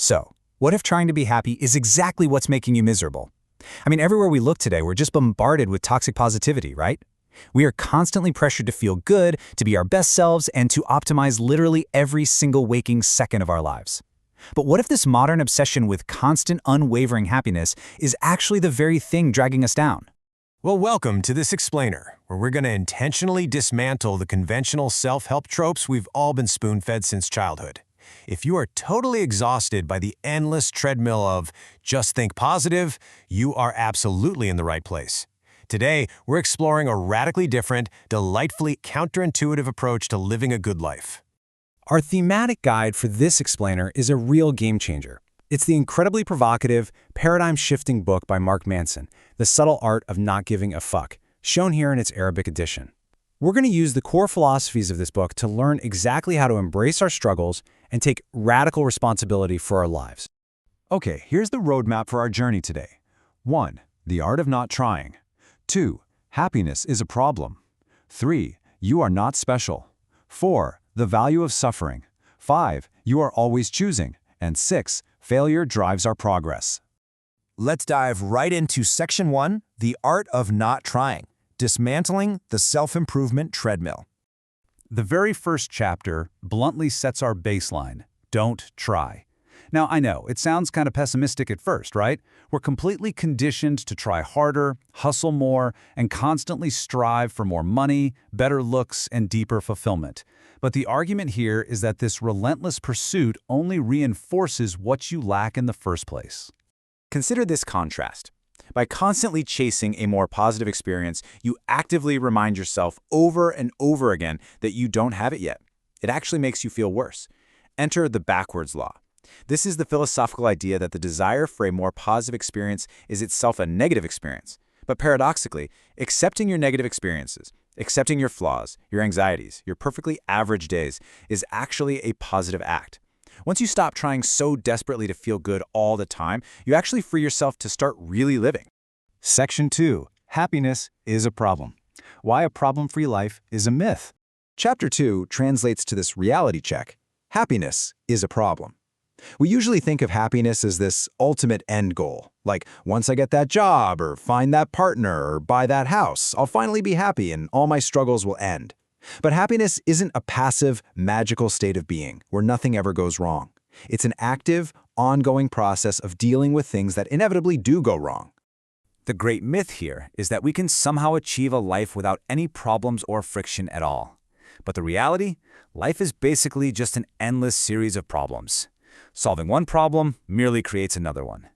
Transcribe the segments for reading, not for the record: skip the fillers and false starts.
So, what if trying to be happy is exactly what's making you miserable? Everywhere we look today, we're just bombarded with toxic positivity, right? We are constantly pressured to feel good, to be our best selves, and to optimize literally every single waking second of our lives. But what if this modern obsession with constant, unwavering happiness is actually the very thing dragging us down? Well, welcome to this explainer, where we're going to intentionally dismantle the conventional self-help tropes we've all been spoon-fed since childhood. If you are totally exhausted by the endless treadmill of just think positive, you are absolutely in the right place. Today, we're exploring a radically different, delightfully counterintuitive approach to living a good life. Our thematic guide for this explainer is a real game changer. It's the incredibly provocative, paradigm-shifting book by Mark Manson, The Subtle Art of Not Giving a Fuck, shown here in its Arabic edition. We're going to use the core philosophies of this book to learn exactly how to embrace our struggles and take radical responsibility for our lives. Okay, here's the roadmap for our journey today. 1. The art of not trying. 2. Happiness is a problem. 3. You are not special. 4. The value of suffering. 5. You are always choosing. And 6. Failure drives our progress. Let's dive right into Section 1, The Art of Not Trying. Dismantling the self-improvement treadmill. The very first chapter bluntly sets our baseline. Don't try. Now, I know, it sounds kind of pessimistic at first, right? We're completely conditioned to try harder, hustle more, and constantly strive for more money, better looks, and deeper fulfillment. But the argument here is that this relentless pursuit only reinforces what you lack in the first place. Consider this contrast. By constantly chasing a more positive experience, you actively remind yourself over and over again that you don't have it yet. It actually makes you feel worse. Enter the backwards law. This is the philosophical idea that the desire for a more positive experience is itself a negative experience. But paradoxically, accepting your negative experiences, accepting your flaws, your anxieties, your perfectly average days is actually a positive act. Once you stop trying so desperately to feel good all the time, you actually free yourself to start really living. Section 2. Happiness is a problem. Why a problem-free life is a myth. Chapter 2 translates to this reality check. Happiness is a problem. We usually think of happiness as this ultimate end goal, like once I get that job or find that partner or buy that house, I'll finally be happy and all my struggles will end. But happiness isn't a passive, magical state of being where nothing ever goes wrong. It's an active, ongoing process of dealing with things that inevitably do go wrong. The great myth here is that we can somehow achieve a life without any problems or friction at all. But the reality? Life is basically just an endless series of problems. Solving one problem merely creates another one.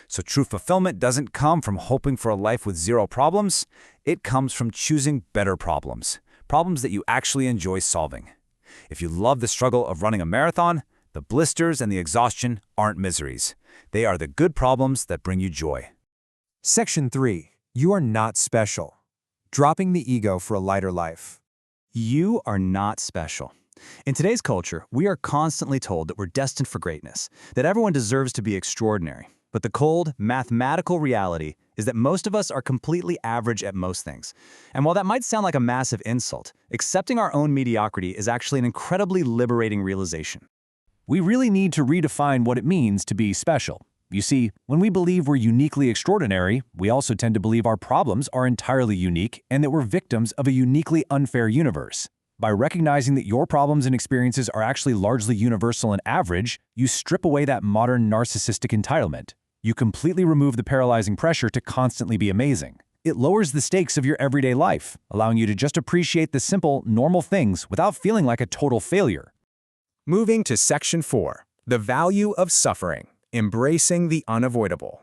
So true fulfillment doesn't come from hoping for a life with zero problems. It comes from choosing better problems. Problems that you actually enjoy solving. If you love the struggle of running a marathon, the blisters and the exhaustion aren't miseries. They are the good problems that bring you joy. Section 3. You are not special. Dropping the ego for a lighter life. You are not special. In today's culture, we are constantly told that we're destined for greatness, that everyone deserves to be extraordinary. But the cold, mathematical reality is that most of us are completely average at most things. And while that might sound like a massive insult, accepting our own mediocrity is actually an incredibly liberating realization. We really need to redefine what it means to be special. You see, when we believe we're uniquely extraordinary, we also tend to believe our problems are entirely unique and that we're victims of a uniquely unfair universe. By recognizing that your problems and experiences are actually largely universal and average, you strip away that modern narcissistic entitlement. You completely remove the paralyzing pressure to constantly be amazing. It lowers the stakes of your everyday life, allowing you to just appreciate the simple, normal things without feeling like a total failure. Moving to Section 4. The Value of Suffering. Embracing the Unavoidable.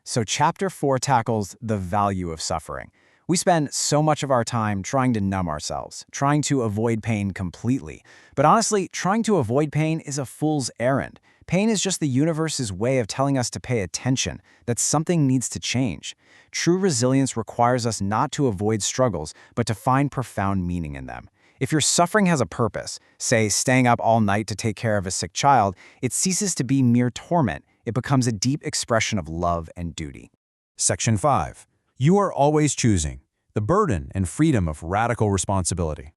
So Chapter 4 tackles the value of suffering. We spend so much of our time trying to numb ourselves, trying to avoid pain completely. But honestly, trying to avoid pain is a fool's errand. Pain is just the universe's way of telling us to pay attention, that something needs to change. True resilience requires us not to avoid struggles, but to find profound meaning in them. If your suffering has a purpose, say staying up all night to take care of a sick child, it ceases to be mere torment. It becomes a deep expression of love and duty. Section 5. You are always choosing. The burden and freedom of radical responsibility.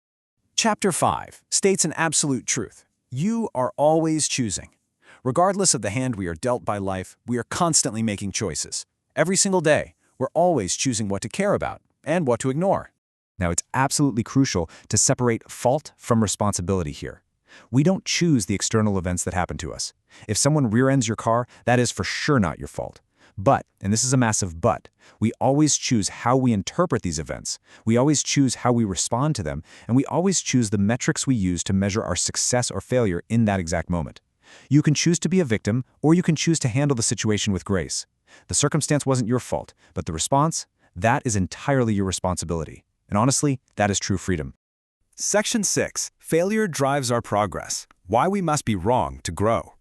Chapter 5 states an absolute truth. You are always choosing. Regardless of the hand we are dealt by life, we are constantly making choices. Every single day, we're always choosing what to care about and what to ignore. Now, it's absolutely crucial to separate fault from responsibility here. We don't choose the external events that happen to us. If someone rear-ends your car, that is for sure not your fault. But, and this is a massive but, we always choose how we interpret these events. We always choose how we respond to them, and we always choose the metrics we use to measure our success or failure in that exact moment. You can choose to be a victim, or you can choose to handle the situation with grace. The circumstance wasn't your fault, but the response, that is entirely your responsibility. And honestly, that is true freedom. Section 6. Failure drives our progress. Why we must be wrong to grow.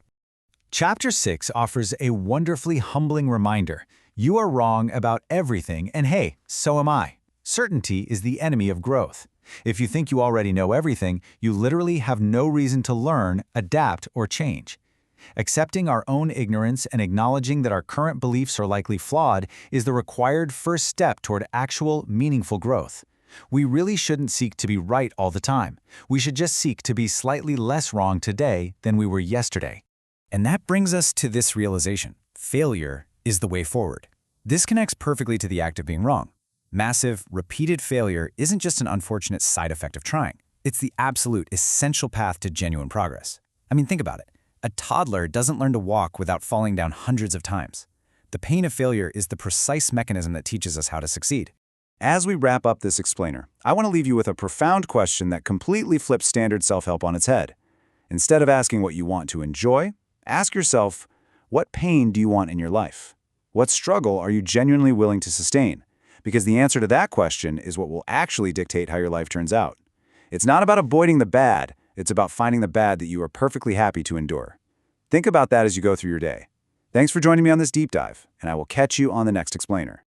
Chapter 6 offers a wonderfully humbling reminder. You are wrong about everything, and hey, so am I. Certainty is the enemy of growth. If you think you already know everything, you literally have no reason to learn, adapt, or change. Accepting our own ignorance and acknowledging that our current beliefs are likely flawed is the required first step toward actual, meaningful growth. We really shouldn't seek to be right all the time. We should just seek to be slightly less wrong today than we were yesterday. And that brings us to this realization. Failure is the way forward. This connects perfectly to the act of being wrong. Massive, repeated failure isn't just an unfortunate side effect of trying. It's the absolute essential path to genuine progress. I mean, think about it. A toddler doesn't learn to walk without falling down hundreds of times. The pain of failure is the precise mechanism that teaches us how to succeed. As we wrap up this explainer, I want to leave you with a profound question that completely flips standard self-help on its head. Instead of asking what you want to enjoy, ask yourself, what pain do you want in your life? What struggle are you genuinely willing to sustain? Because the answer to that question is what will actually dictate how your life turns out. It's not about avoiding the bad, it's about finding the bad that you are perfectly happy to endure. Think about that as you go through your day. Thanks for joining me on this deep dive, and I will catch you on the next explainer.